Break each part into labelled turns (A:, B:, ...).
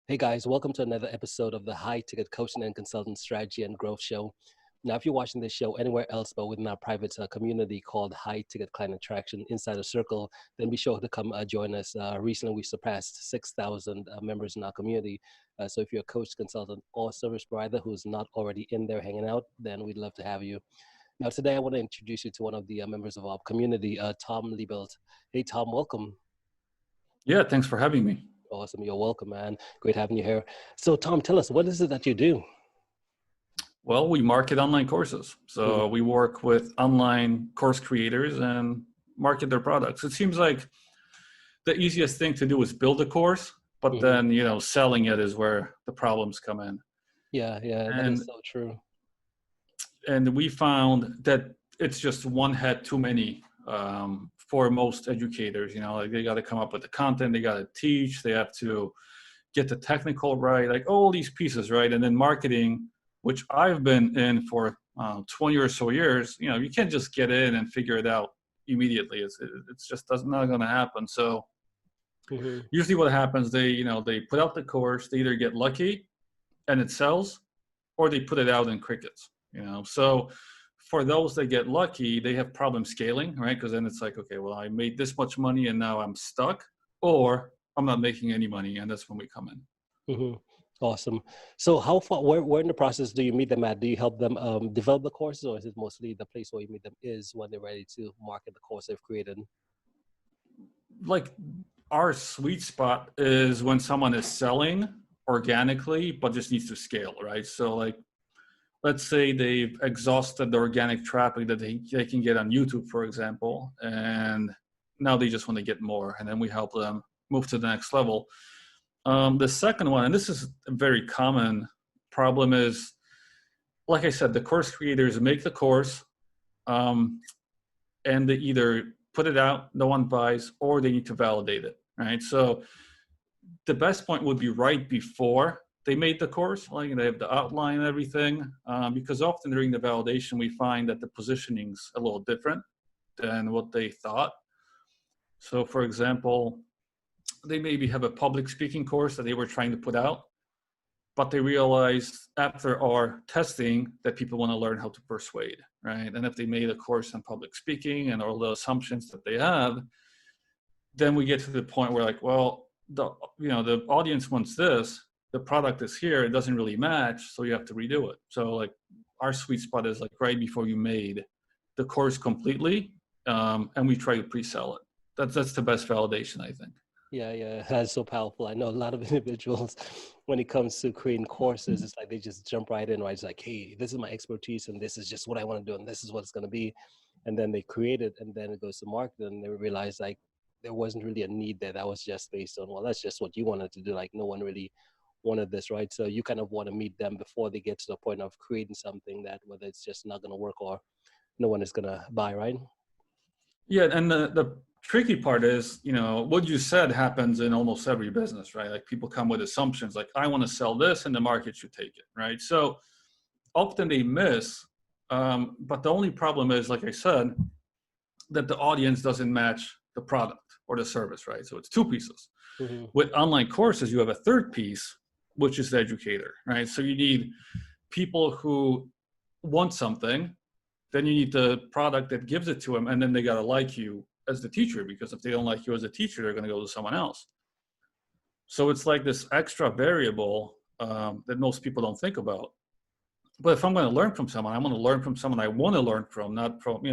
A: Hey guys, welcome to another episode of the High Ticket Coaching and Consultant Strategy and Growth Show. Now, if you're watching this show anywhere else but within our private community called High Ticket Client Attraction Insider Circle, then be sure to come join us. Recently, we surpassed 6,000 members in our community. So if you're a coach, consultant, or service provider who's not already in there hanging out, then we'd love to have you. Now, today I want to introduce you to one of the members of our community, Tom Liebelt. Hey, Tom, welcome.
B: Yeah, thanks for having me.
A: Awesome. You're welcome, man. Great having you here. So, Tom, tell us, what is it that you do?
B: Well, we market online courses. So we work with online course creators and market their products. It seems like the easiest thing to do is build a course, but then, selling it is where the problems come in.
A: Yeah, that is so true.
B: And we found that it's just one head too many for most educators. Like they got to come up with the content, they got to teach, they have to get the technical right, like all these pieces, right? And then marketing, which I've been in for 20 or so years, you can't just get in and figure it out immediately. It's just not going to happen. So usually what happens, they put out the course, they either get lucky and it sells, or they put it out in crickets, So for those that get lucky, they have problems scaling, right? Because then it's like, okay, well, I made this much money and now I'm stuck, or I'm not making any money, and that's when we come in.
A: Awesome. So how far, where in the process do you meet them at? Do you help them develop the courses, or is it mostly the place where you meet them is when they're ready to market the course they've created?
B: Like our sweet spot is when someone is selling organically, but just needs to scale, right? So like, let's say they've exhausted the organic traffic that they can get on YouTube, for example, and now they just want to get more, and then we help them move to the next level. The second one, and this is a very common problem, is, like I said, the course creators make the course, and they either put it out, no one buys, or they need to validate it, right? So the best point would be right before they made the course, like they have the outline and everything, because often during the validation, we find that the positioning's a little different than what they thought. So for example, they maybe have a public speaking course that they were trying to put out, but they realized after our testing that people want to learn how to persuade, right? And if they made a course on public speaking and all the assumptions that they have, then we get to the point where like, well, the audience wants this, the product is here, it doesn't really match, so you have to redo it. So like our sweet spot is like right before you made the course completely, and we try to pre-sell it. That's the best validation, I think.
A: Yeah, that's so powerful. I know a lot of individuals, when it comes to creating courses, it's like they just jump right in, right? It's like, hey, this is my expertise, and this is just what I want to do, and this is what it's going to be. And then they create it, and then it goes to market, and they realize like there wasn't really a need there. That was just based on, well, that's just what you wanted to do. Like no one really wanted this, right? So you kind of want to meet them before they get to the point of creating something that whether it's just not going to work or no one is going to buy, right?
B: Yeah, and the tricky part is, what you said happens in almost every business, right? Like people come with assumptions like, I want to sell this and the market should take it, right? So often they miss, but the only problem is, like I said, that the audience doesn't match the product or the service, right? So it's two pieces. With online courses, you have a third piece, which is the educator, right? So you need people who want something, then you need the product that gives it to them, and then they got to like you as the teacher, because if they don't like you as a teacher, they're going to go to someone else. So it's like this extra variable that most people don't think about. But if I'm going to learn from someone, I want to learn from someone I want to learn from, not from,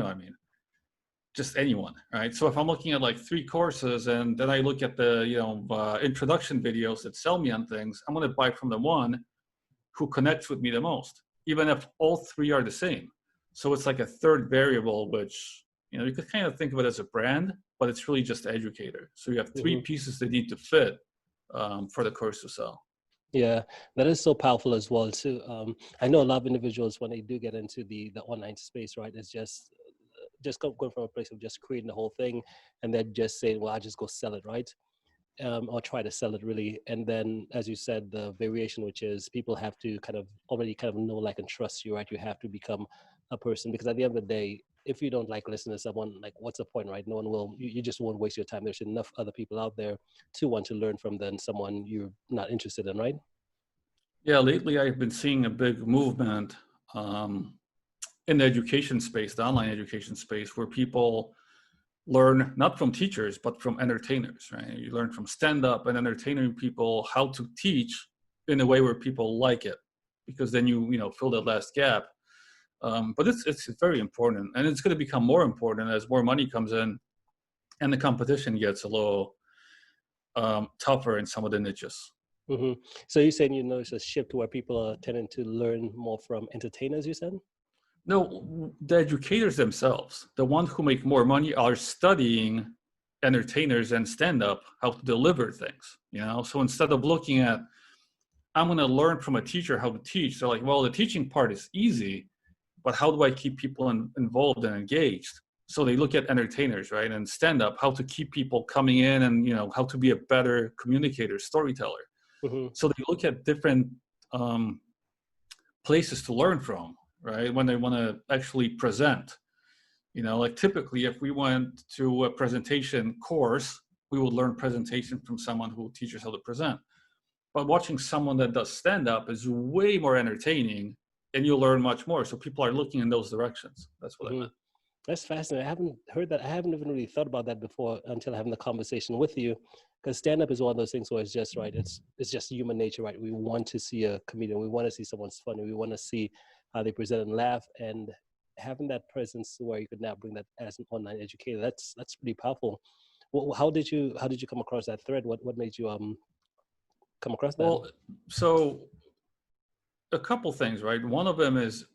B: just anyone, right? So if I'm looking at like 3 courses and then I look at the, introduction videos that sell me on things, I'm going to buy from the one who connects with me the most, even if all 3 are the same. So it's like a third variable, which, you could kind of think of it as a brand, but it's really just the educator. So you have 3 pieces that need to fit for the course to sell.
A: Yeah, that is so powerful as well too. I know a lot of individuals when they do get into the online space, right? It's just going from a place of just creating the whole thing and then just saying, well, I just go sell it, right? Or try to sell it really. And then, as you said, the variation, which is people have to already know, like, and trust you, right? You have to become a person, because at the end of the day, if you don't like listening to someone, like what's the point, right? No one will, you just won't waste your time. There's enough other people out there to want to learn from than someone you're not interested in, right?
B: Yeah, lately I've been seeing a big movement um, in the education space, the online education space, where people learn not from teachers, but from entertainers, right? You learn from stand-up and entertaining people how to teach in a way where people like it, because then you know, fill that last gap. But it's very important, and it's going to become more important as more money comes in and the competition gets a little tougher in some of the niches.
A: Hmm. So you're saying you notice a shift where people are tending to learn more from entertainers, you said?
B: No, the educators themselves, the ones who make more money, are studying entertainers and stand-up how to deliver things. You know, so instead of looking at, I'm going to learn from a teacher how to teach, they're like, well, the teaching part is easy, but how do I keep people involved and engaged? So they look at entertainers, right, and stand-up, how to keep people coming in, and you know, how to be a better communicator, storyteller.
A: Hmm.
B: So they look at different um, places to learn from, right, when they want to actually present. You know, like typically if we went to a presentation course, we would learn presentation from someone who teaches how to present. But watching someone that does stand up is way more entertaining, and you'll learn much more. So people are looking in those directions. That's what I
A: Hmm.
B: meant.
A: That's fascinating. I haven't heard that. I haven't even really thought about that before until having the conversation with you. Because stand up is one of those things where it's just right. It's just human nature, right? We want to see a comedian. We want to see someone's funny. We want to see how they present and laugh. And having that presence where you could now bring that as an online educator, that's pretty powerful. Well, how did you come across that thread? What made you come across that?
B: Well, so a couple things, right? One of them is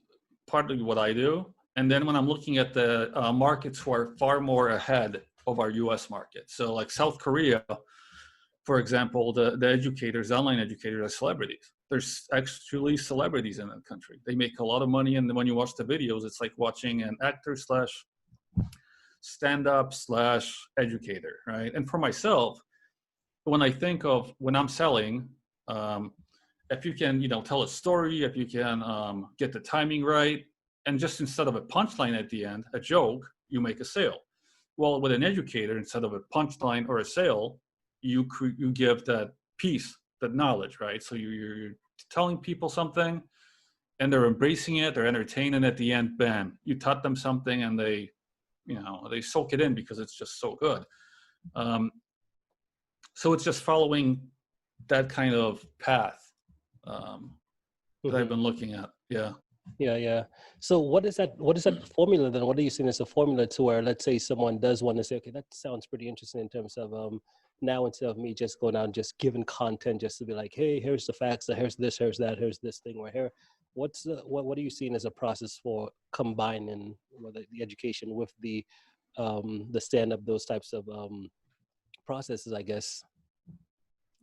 B: partly what I do. And then when I'm looking at the markets who are far more ahead of our US market. So like South Korea, for example, the educators, the online educators are celebrities. There's actually celebrities in that country. They make a lot of money. And when you watch the videos, it's like watching an actor slash stand-up slash educator, right? And for myself, when I think of when I'm selling, um, if you can, you know, tell a story, if you can get the timing right, and just instead of a punchline at the end, a joke, you make a sale. Well, with an educator, instead of a punchline or a sale, you give that piece, that knowledge, right? So you're telling people something, and they're embracing it, they're entertained, and at the end, bam, you taught them something, and they, you know, they soak it in because it's just so good. Um, so it's just following that kind of path um, that I've
A: Hmm.
B: been looking at. Yeah.
A: Yeah, yeah. So what is that formula then? What are you seeing as a formula to where, let's say, someone does want to say, okay, that sounds pretty interesting in terms of now, instead of me just going out and just giving content just to be like, hey, here's the facts, here's this, here's that, here's this thing right here. What are you seeing as a process for combining whether the education with the stand up, those types of processes, I guess.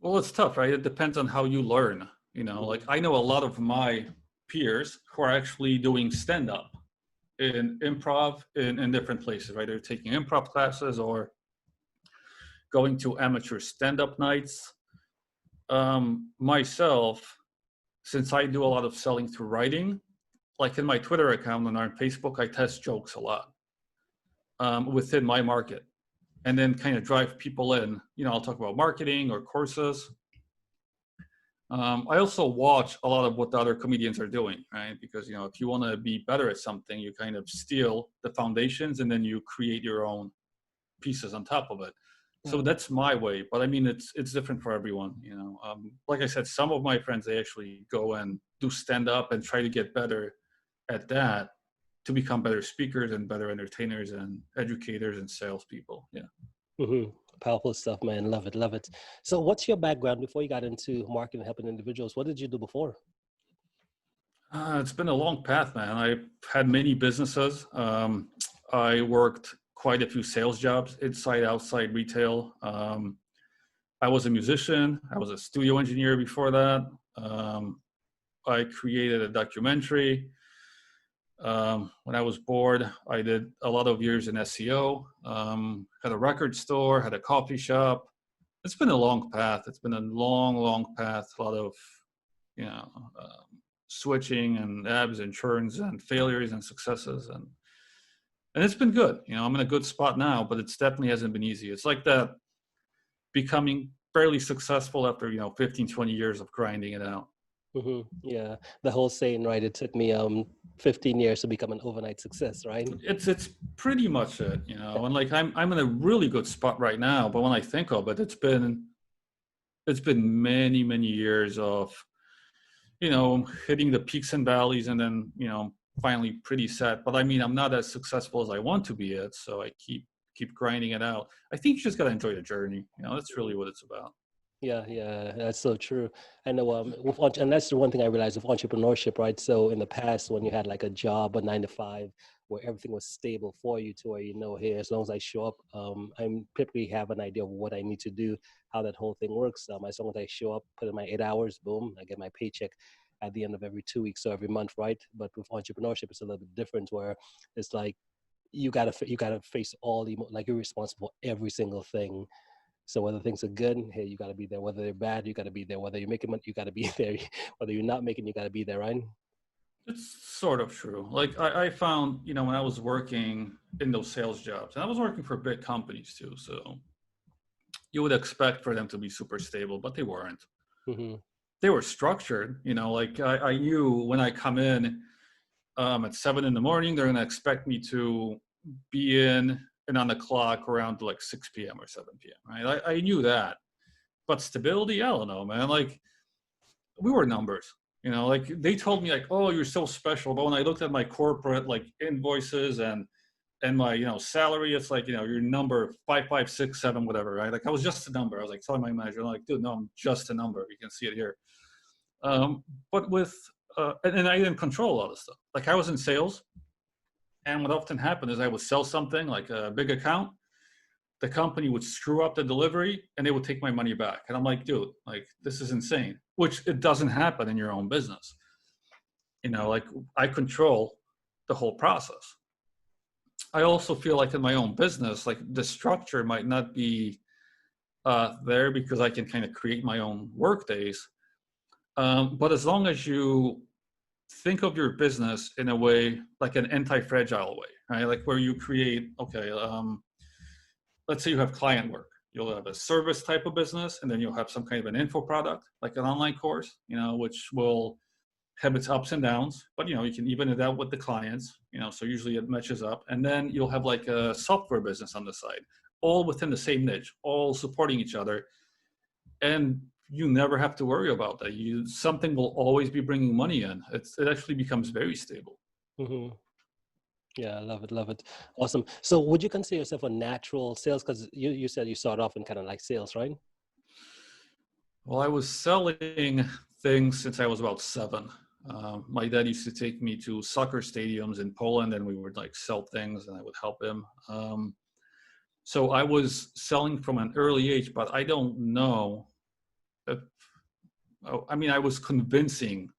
B: Well, it's tough, right? It depends on how you learn. You know, like
A: Hmm.
B: I know a lot of my peers who are actually doing stand up in improv in different places, right? They're taking improv classes or going to amateur stand up nights. Myself, since I do a lot of selling through writing, like in my Twitter account and on Facebook, I test jokes a lot within my market, and then kind of drive people in. You know, I'll talk about marketing or courses. I also watch a lot of what the other comedians are doing, right? Because, you know, if you want to be better at something, you kind of steal the foundations and then you create your own pieces on top of it. So
A: Hmm.
B: that's my way, but I mean, it's different for everyone. You know, like I said, some of my friends, they actually go and do stand up and try to get better at that to become better speakers and better entertainers and educators and salespeople. Yeah.
A: Hmm. Powerful stuff, man. Love it, love it. So, what's your background before you got into marketing, helping individuals? What did you do before?
B: It's been a long path, man. I've had many businesses. I worked quite a few sales jobs, inside, outside retail. I was a musician. I was a studio engineer before that. Um, I created a documentary. When I was bored, I did a lot of years in SEO. Had a record store, had a coffee shop. It's been a long path. It's been a long, long path. A lot of, you know, switching and ebbs and churns and failures and successes. And And it's been good. I'm in a good spot now, but it's definitely hasn't been easy. It's like that becoming fairly successful after, 15, 20 years of grinding it out.
A: Yeah, the whole saying, right? It took me 15 years to become an overnight success, right?
B: It's pretty much it, and like I'm in a really good spot right now, but when I think of it, it's been many, many years of, hitting the peaks and valleys and then, finally pretty set. But I mean, I'm not as successful as I want to be yet, so I keep grinding it out. I think you just got to enjoy the journey. That's really what it's about.
A: Yeah, yeah, that's so true. I know, and that's the one thing I realized with entrepreneurship, right? So in the past, when you had like a job, a 9 to 5, where everything was stable for you to where hey, as long as I show up, I'm typically have an idea of what I need to do, how that whole thing works. As long as I show up, put in my 8 hours, boom, I get my paycheck at the end of every 2 weeks or every month, right? But with entrepreneurship, it's a little bit different, where it's like you gotta face all the like you're responsible for every single thing. So whether things are good, hey, you got to be there. Whether they're bad, you got to be there. Whether you're making money, you got to be there. Whether you're not making, you got to be there, right?
B: It's sort of true. Like I found, when I was working in those sales jobs, and I was working for big companies too, so you would expect for them to be super stable, but they weren't.
A: Mm-hmm.
B: They were structured, like I knew when I come in at 7 in the morning, they're going to expect me to be in and on the clock around like 6 p.m. or 7 p.m. Right? I knew that, but stability, I don't know, man. Like we were numbers, like they told me like, oh, you're so special. But when I looked at my corporate like invoices and my salary, it's like your number 5567 whatever, right? Like I was just a number. I was like telling my manager, like, dude, no, I'm just a number. You can see it here. But with and I didn't control a lot of stuff. Like I was in sales, and what often happened is I would sell something like a big account. The company would screw up the delivery, and they would take my money back. And I'm like, dude, like this is insane. Which it doesn't happen in your own business. Like I control the whole process. I also feel like in my own business, like the structure might not be there because I can kind of create my own work days. But as long as you think of your business in a way like an anti-fragile way, right? Like where you create, okay, let's say you have client work. You'll have a service type of business, and then you'll have some kind of an info product, like an online course, which will have its ups and downs, but you can even it out with the clients, so usually it matches up. And then you'll have like a software business on the side, all within the same niche, all supporting each other. And you never have to worry about that. Something will always be bringing money in. It actually becomes very stable.
A: Mm-hmm. Yeah, I love it, love it. Awesome. So would you consider yourself a natural sales? Because you said you started off in kind of like sales, right?
B: Well, I was selling things since I was about 7. My dad used to take me to soccer stadiums in Poland, and we would like sell things, and I would help him. So I was selling from an early age, but I don't know if, I mean, I was convincing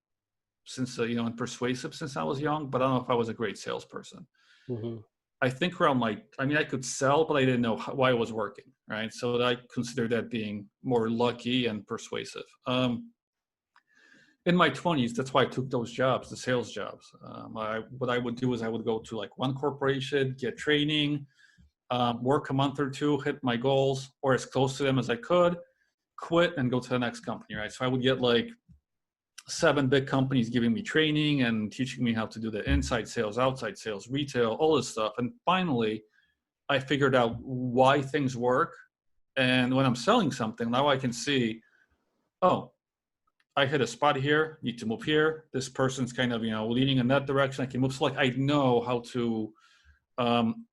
B: since, and persuasive since I was young, but I don't know if I was a great salesperson.
A: Mm-hmm.
B: I think around I could sell, but I didn't know why it was working, right? So I consider that being more lucky and persuasive. In my 20s, that's why I took those jobs, the sales jobs. What I would do is I would go to like one corporation, get training, work a month or two, hit my goals or as close to them as I could, quit and go to the next company, right? So I would get like 7 big companies giving me training and teaching me how to do the inside sales, outside sales, retail, all this stuff. And finally, I figured out why things work. And when I'm selling something, now I can see, oh, I hit a spot here, need to move here. This person's kind of, leaning in that direction. I can move. So like I know how to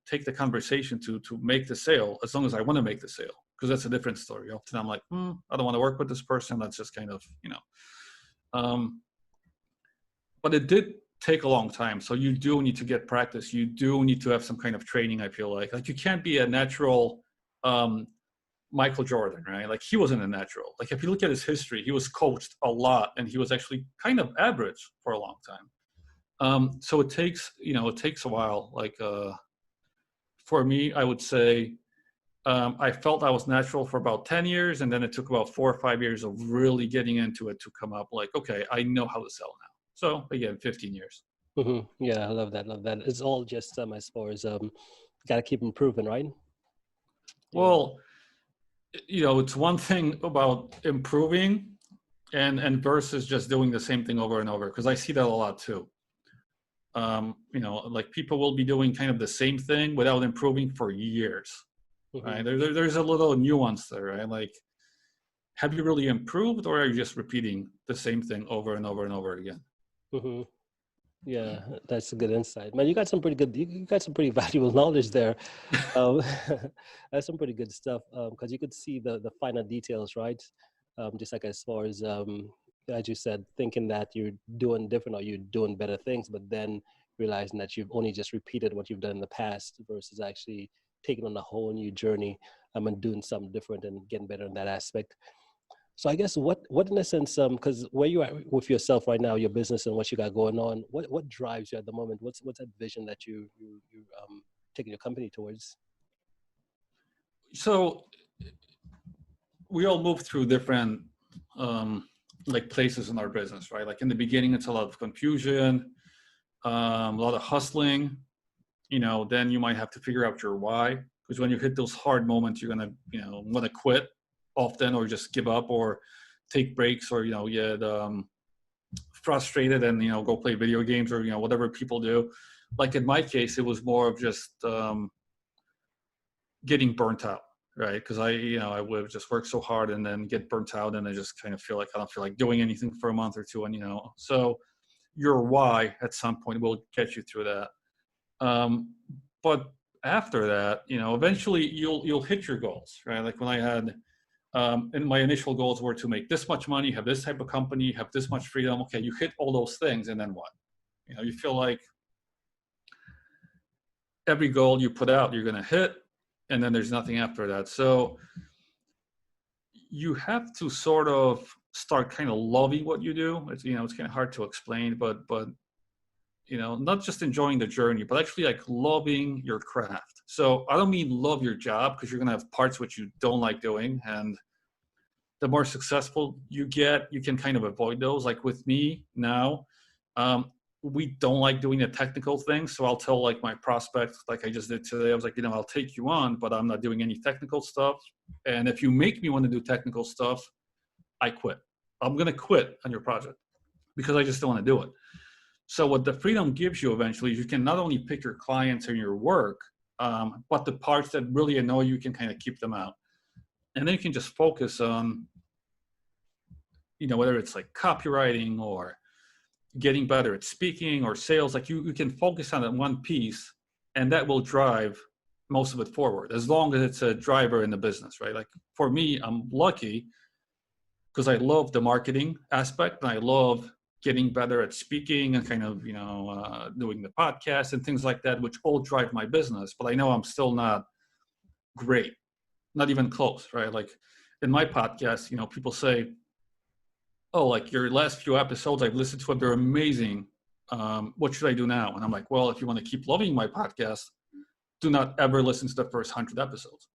B: take the conversation to make the sale as long as I want to make the sale, because that's a different story. Often I'm like, I don't want to work with this person. That's just kind of, but it did take a long time. So you do need to get practice. You do need to have some kind of training. I feel like you can't be a natural Michael Jordan, right? Like he wasn't a natural. Like if you look at his history, he was coached a lot, and he was actually kind of average for a long time. So it takes a while. Like for me, I would say I felt I was natural for about 10 years, and then it took about 4 or 5 years of really getting into it to come up like, okay, I know how to sell now. So again, 15 years.
A: Yeah, I love that. Love that. It's all just as far as got to keep improving, right? Yeah.
B: Well, it's one thing about improving and versus just doing the same thing over and over, because I see that a lot too. Like people will be doing kind of the same thing without improving for years,
A: Hmm.
B: right? There's a little nuance there, right? Like, have you really improved, or are you just repeating the same thing over and over and over again?
A: Hmm. Yeah, that's a good insight, man. You got some pretty good. You got some pretty valuable knowledge there. Um, that's some pretty good stuff because you could see the finer details, right? Just like as you said, thinking that you're doing different or you're doing better things, but then realizing that you've only just repeated what you've done in the past versus actually taking on a whole new journey and doing something different and getting better in that aspect. So I guess what in a sense, because where you are with yourself right now, your business and what you got going on, what drives you at the moment? What's that vision that you taking your company towards?
B: So we all move through different um, like places in our business, right? Like in the beginning, it's a lot of confusion, a lot of hustling. Then you might have to figure out your why, because when you hit those hard moments, you're gonna want to quit often, or just give up, or take breaks, or get frustrated and go play video games, or whatever people do. Like in my case, it was more of just getting burnt out, right? Because I would just work so hard and then get burnt out, and I just kind of feel like I don't feel like doing anything for a month or two, and so your why at some point will get you through that. But after that, eventually you'll hit your goals, right? Like when I had, and my initial goals were to make this much money, have this type of company, have this much freedom. Okay, you hit all those things, and then what? You feel like every goal you put out, you're going to hit, and then there's nothing after that. So you have to sort of start kind of loving what you do. It's kind of hard to explain, but not just enjoying the journey, but actually like loving your craft. So I don't mean love your job, because you're going to have parts which you don't like doing. And the more successful you get, you can kind of avoid those. Like with me now, we don't like doing the technical things. So I'll tell like my prospects, like I just did today, I was like, I'll take you on, but I'm not doing any technical stuff. And if you make me want to do technical stuff, I quit. I'm going to quit on your project because I just don't want to do it. So what the freedom gives you eventually is you can not only pick your clients and your work, but the parts that really annoy you can kind of keep them out. And then you can just focus on, whether it's like copywriting or getting better at speaking or sales, like you can focus on that one piece, and that will drive most of it forward, as long as it's a driver in the business, right? Like for me, I'm lucky because I love the marketing aspect, and I love getting better at speaking and kind of, doing the podcast and things like that, which all drive my business. But I know I'm still not great, not even close, right? Like in my podcast, people say, oh, like your last few episodes, I've listened to it, they're amazing. What should I do now? And I'm like, well, if you want to keep loving my podcast, do not ever listen to the first 100 episodes,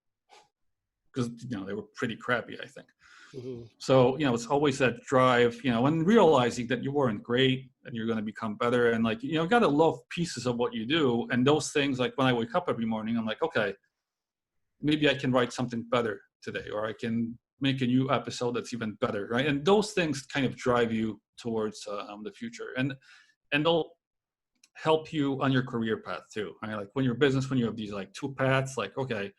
B: because, they were pretty crappy, I think.
A: Hmm.
B: So, it's always that drive, and realizing that you weren't great and you're going to become better. And like, got to love pieces of what you do. And those things, like when I wake up every morning, I'm like, okay, maybe I can write something better today, or I can make a new episode that's even better, right? And those things kind of drive you towards the future. And they'll help you on your career path too, right? Like when you're business, when you have these like two paths, like, okay,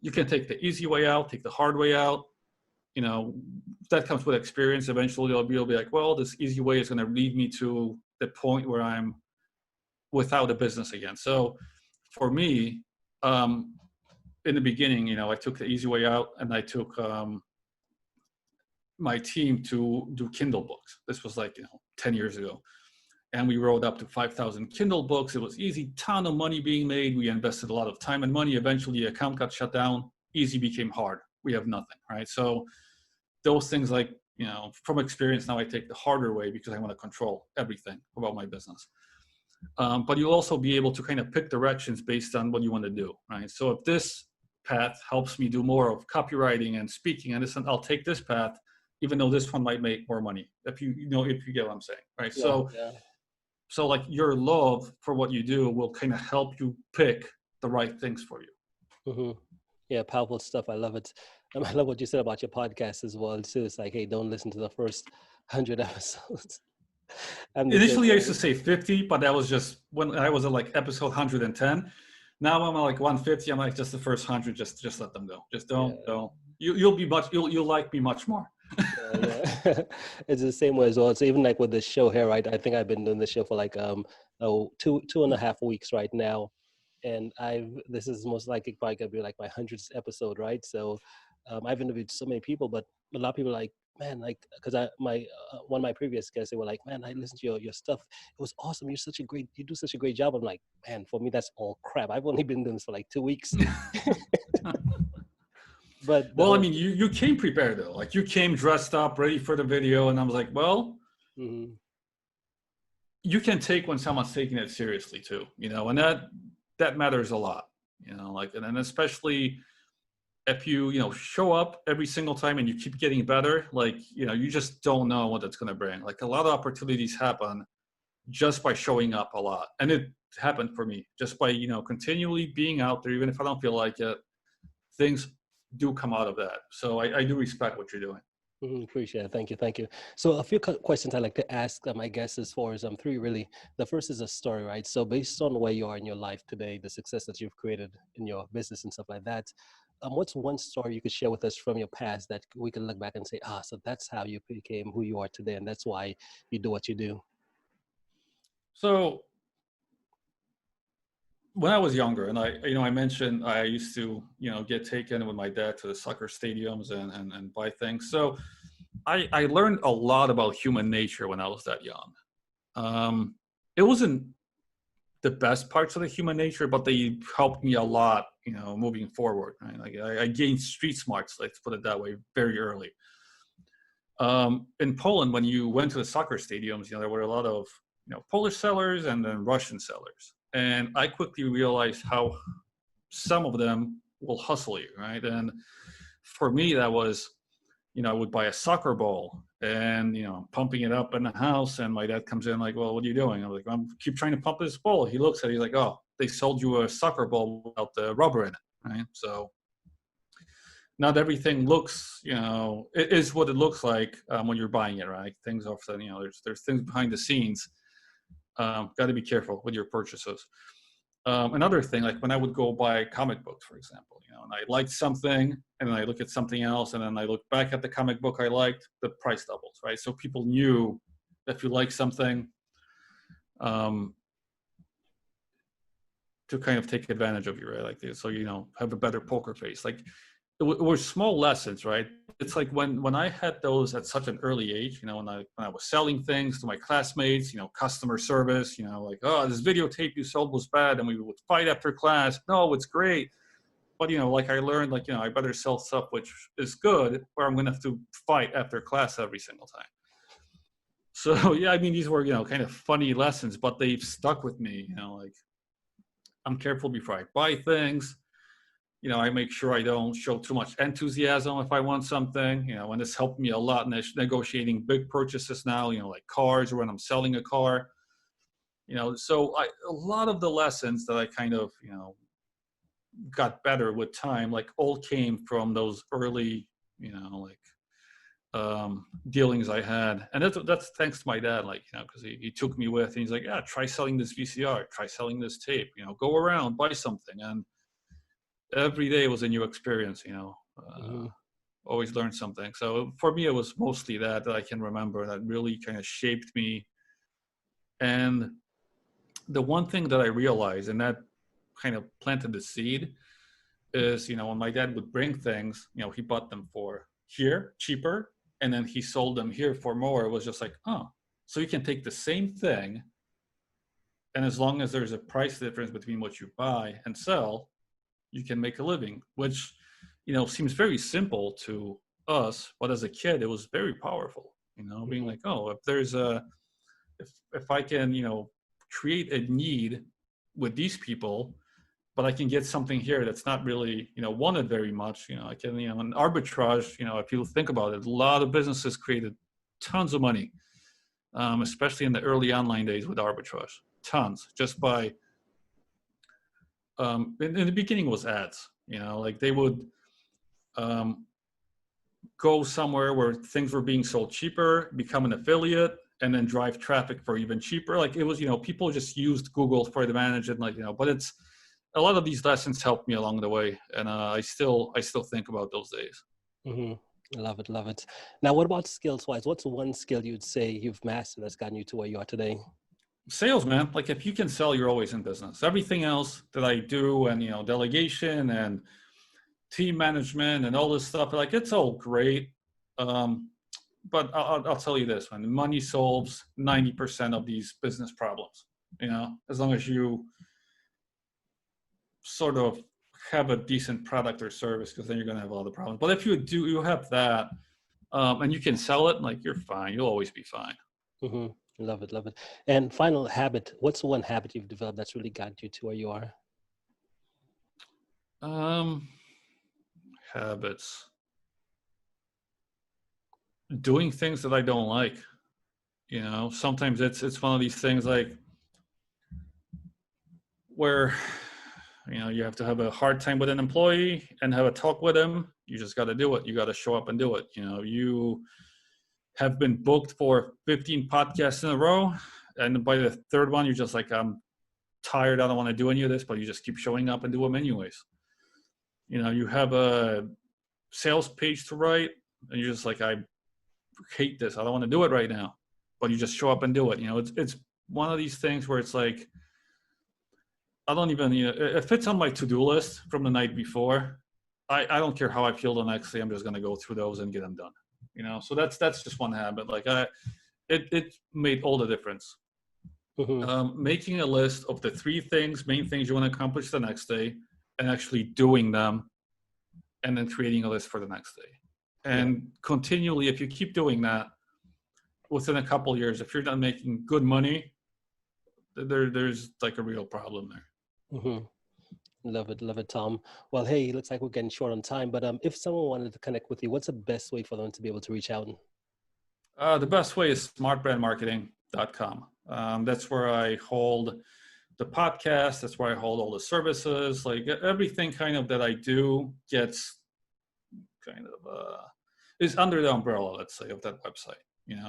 B: you can take the easy way out, take the hard way out. That comes with experience. Eventually you'll be like, well, this easy way is going to lead me to the point where I'm without a business again. So for me, in the beginning, I took the easy way out, and I took my team to do Kindle books. This was like, 10 years ago. And we wrote up to 5,000 Kindle books. It was easy, ton of money being made. We invested a lot of time and money. Eventually the account got shut down. Easy became hard. We have nothing, right? So those things, like, from experience now, I take the harder way because I want to control everything about my business. But you'll also be able to kind of pick directions based on what you want to do, right? So if this path helps me do more of copywriting and speaking, and this, I'll take this path, even though this one might make more money. If you get what I'm saying, right?
A: Yeah,
B: So
A: yeah.
B: So like your love for what you do will kind of help you pick the right things for you.
A: Hmm. Yeah, powerful stuff. I love it. I love what you said about your podcast as well too. It's like, hey, don't listen to the first 100 episodes. I'm the same
B: Initially, I used to
A: way.
B: say 50, but that was just when I was at like episode 110. Now I'm at like 150. I'm like, just the first 100, just let them go. Just
A: Yeah.
B: don't. You'll like me much more.
A: Yeah, yeah. It's the same way as well. So even like with this show here, right? I think I've been doing this show for like two and a half weeks right now. And this is most likely probably gonna be like my 100th episode, right? So I've interviewed so many people, but a lot of people are like, man, like, because I my one of my previous guests, they were like, man, I listened to your stuff. It was awesome. You do such a great job. I'm like, man, for me that's all crap. I've only been doing this for like 2 weeks. But the
B: Well, I
A: whole
B: mean, you came prepared though. Like you came dressed up, ready for the video, and I was like, well,
A: Mhm.
B: you can take when someone's taking it seriously too, and that matters a lot, like, and then especially if you show up every single time and you keep getting better, like, you just don't know what it's going to bring. Like a lot of opportunities happen just by showing up a lot. And it happened for me just by, continually being out there, even if I don't feel like it, things do come out of that. So I do respect what you're doing.
A: Appreciate it. Thank you. Thank you. So a few questions I like to ask my guests as far as three really. The first is a story, right? So based on where you are in your life today, the success that you've created in your business and stuff like that, what's one story you could share with us from your past that we can look back and say, so that's how you became who you are today, and that's why you do what you do.
B: So when I was younger, and I mentioned I used to, get taken with my dad to the soccer stadiums and buy things. So I learned a lot about human nature when I was that young. It wasn't the best parts of the human nature, but they helped me a lot, moving forward. Right? Like I gained street smarts, let's put it that way, very early. In Poland, when you went to the soccer stadiums, there were a lot of Polish sellers and then Russian sellers, and I quickly realized how some of them will hustle you, right? And for me, that was I would buy a soccer ball and, pumping it up in the house. And my dad comes in like, well, what are you doing? I'm like, I'm keep trying to pump this ball. He looks at it. He's like, oh, they sold you a soccer ball without the rubber in it. Right. So not everything looks, it is what it looks like when you're buying it. Right. Things often, there's things behind the scenes. Got to be careful with your purchases. Another thing, like when I would go buy comic books, for example, and I liked something, and then I look at something else, and then I look back at the comic book I liked, the price doubles, right? So people knew if you like something, um, to kind of take advantage of you, right? Like this, so have a better poker face. Like it were small lessons, right? It's like when I had those at such an early age, when I was selling things to my classmates, customer service, like, oh, this videotape you sold was bad, and we would fight after class. No, it's great, but like I learned, like I better sell stuff which is good, or I'm gonna have to fight after class every single time. So yeah, I mean, these were kind of funny lessons, but they've stuck with me. Like I'm careful before I buy things. I make sure I don't show too much enthusiasm if I want something, and this helped me a lot in negotiating big purchases now, like cars, or when I'm selling a car, so a lot of the lessons that I kind of, got better with time, like all came from those early, like dealings I had. And that's thanks to my dad, like, because he took me with, and he's like, yeah, try selling this VCR, try selling this tape, go around, buy something. And every day was a new experience,
A: Mm-hmm.
B: always learn something. So for me, it was mostly that I can remember that really kind of shaped me. And the one thing that I realized, and that kind of planted the seed, is, when my dad would bring things, he bought them for here cheaper, and then he sold them here for more. It was just like, oh, so you can take the same thing, and as long as there's a price difference between what you buy and sell, you can make a living, which, seems very simple to us, but as a kid, it was very powerful, being
A: Mm-hmm.
B: like, oh, if I can, create a need with these people, but I can get something here that's not really, wanted very much, I can, an arbitrage, if you think about it, a lot of businesses created tons of money especially in the early online days with arbitrage. Tons, just by, in the beginning was ads, like they would go somewhere where things were being sold cheaper, become an affiliate, and then drive traffic for even cheaper. Like it was, people just used Google for advantage and but it's, a lot of these lessons helped me along the way. And I still think about those days.
A: Mm-hmm. Love it, love it. Now, what about skills wise? What's one skill you'd say you've mastered that's gotten you to where you are today?
B: Sales, man. Like if you can sell, you're always in business. Everything else that I do, and delegation and team management and all this stuff, like it's all great. But I'll tell you this, man, money solves 90% of these business problems, as long as you sort of have a decent product or service, because then you're going to have all the problems. But if you have that, and you can sell it, like you're fine. You'll always be fine.
A: Mm-hmm. Love it, love it. And final habit, what's one habit you've developed that's really gotten you to where you are?
B: Habits. Doing things that I don't like. Sometimes it's one of these things like where you have to have a hard time with an employee and have a talk with him. You just got to do it. You got to show up and do it. You have been booked for 15 podcasts in a row, and by the third one, you're just like, I'm tired. I don't want to do any of this, but you just keep showing up and do them anyways. You have a sales page to write, and you're just like, I hate this. I don't want to do it right now, but you just show up and do it. It's one of these things where it's like, I don't even, if it's on my to-do list from the night before, I don't care how I feel the next day. I'm just going to go through those and get them done. So that's just one habit. Like it made all the difference. Mm-hmm. Making a list of the main things you want to accomplish the next day, and actually doing them, and then creating a list for the next day. And continually, if you keep doing that, within a couple of years, if you're not making good money, there's like a real problem there.
A: Mm-hmm. Love it, Tom. Well, hey, looks like we're getting short on time, but if someone wanted to connect with you, what's the best way for them to be able to reach out?
B: The best way is smartbrandmarketing.com. That's where I hold the podcast. That's where I hold all the services. Like everything kind of that I do gets kind of is under the umbrella, let's say, of that website.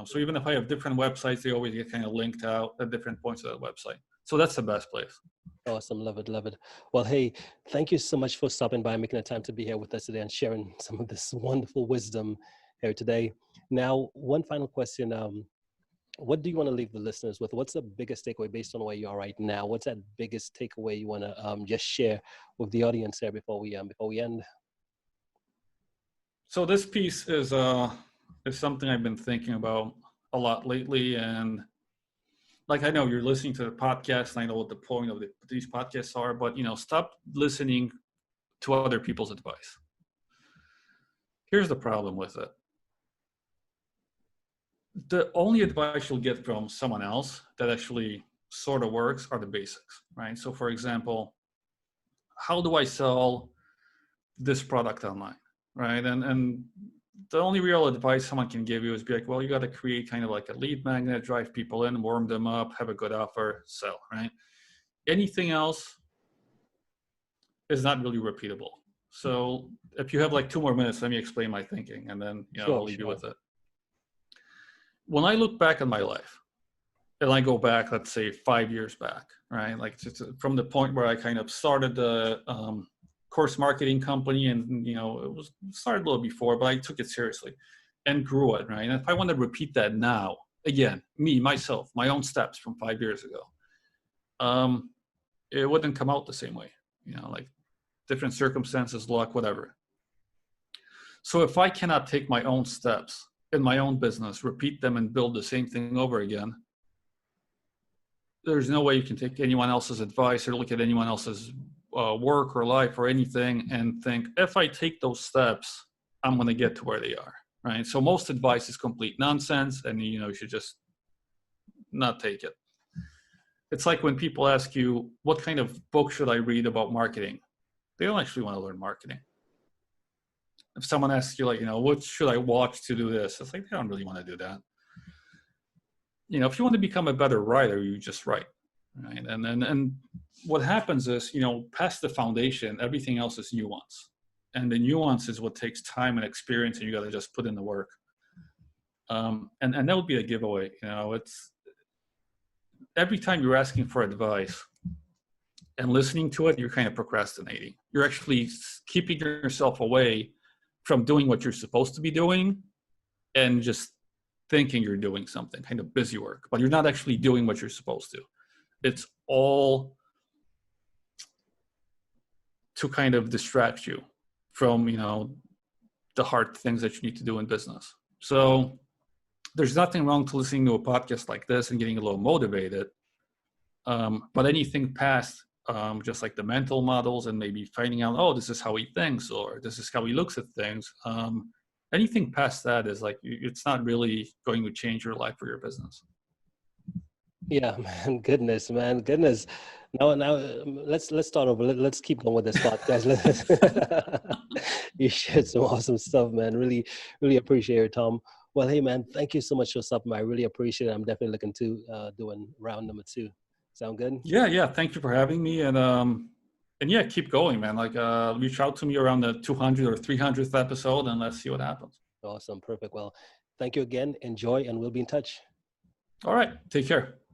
B: So even if I have different websites, they always get kind of linked out at different points of that website. So that's the best place.
A: Awesome. Love it. Love it. Well, hey, thank you so much for stopping by and making the time to be here with us today and sharing some of this wonderful wisdom here today. Now, one final question. What do you want to leave the listeners with? What's the biggest takeaway based on where you are right now? What's that biggest takeaway you want to just share with the audience here before we end?
B: So this piece is something I've been thinking about a lot lately, and like I know you're listening to the podcast, and I know what the point of these podcasts are, but stop listening to other people's advice. Here's the problem with it. The only advice you'll get from someone else that actually sort of works are the basics, right? So for example, how do I sell this product online, right? And the only real advice someone can give you is be like, well, you got to create kind of like a lead magnet, drive people in, warm them up, have a good offer, sell, right? Anything else is not really repeatable. So if you have like 2 more minutes, let me explain my thinking, and then I'll leave you with it. When I look back on my life, and I go back, let's say 5 years back, right? Like just from the point where I kind of started the course marketing company, and it was started a little before, but I took it seriously and grew it, right? And if I want to repeat that now, again, myself, my own steps from 5 years ago, it wouldn't come out the same way, like different circumstances, luck, whatever. So if I cannot take my own steps in my own business, repeat them, and build the same thing over again, there's no way you can take anyone else's advice or look at anyone else's work or life or anything and think, if I take those steps, I'm going to get to where they are, right? So most advice is complete nonsense, and you should just not take it. It's like when people ask you, what kind of book should I read about marketing? They don't actually want to learn marketing. If someone asks you, like, what should I watch to do this? It's like, they don't really want to do that. you know, if you want to become a better writer, you just write, right? And what happens is, you know, past the foundation, everything else is nuance, and the nuance is what takes time and experience, and you got to just put in the work. And that would be a giveaway. You know, it's every time you're asking for advice and listening to it, you're kind of procrastinating. You're actually keeping yourself away from doing what you're supposed to be doing, and just thinking you're doing something, kind of busy work, but you're not actually doing what you're supposed to. It's all to kind of distract you from, you know, the hard things that you need to do in business. So there's nothing wrong to listening to a podcast like this and getting a little motivated. But anything past just like the mental models and maybe finding out, oh, this is how he thinks, or this is how he looks at things. Anything past that is like, it's not really going to change your life or your business.
A: Yeah, man, goodness, man, goodness. Now, let's start over. Let's keep going with this podcast. You shared some awesome stuff, man. Really, really appreciate it, Tom. Well, hey, man, thank you so much for stopping by. I really appreciate it. I'm definitely looking to doing round number 2. Sound good?
B: Yeah. Thank you for having me. And yeah, keep going, man. Like, reach out to me around the 200 or 300th episode, and let's see what happens.
A: Awesome, perfect. Well, thank you again. Enjoy, and we'll be in touch.
B: All right. Take care.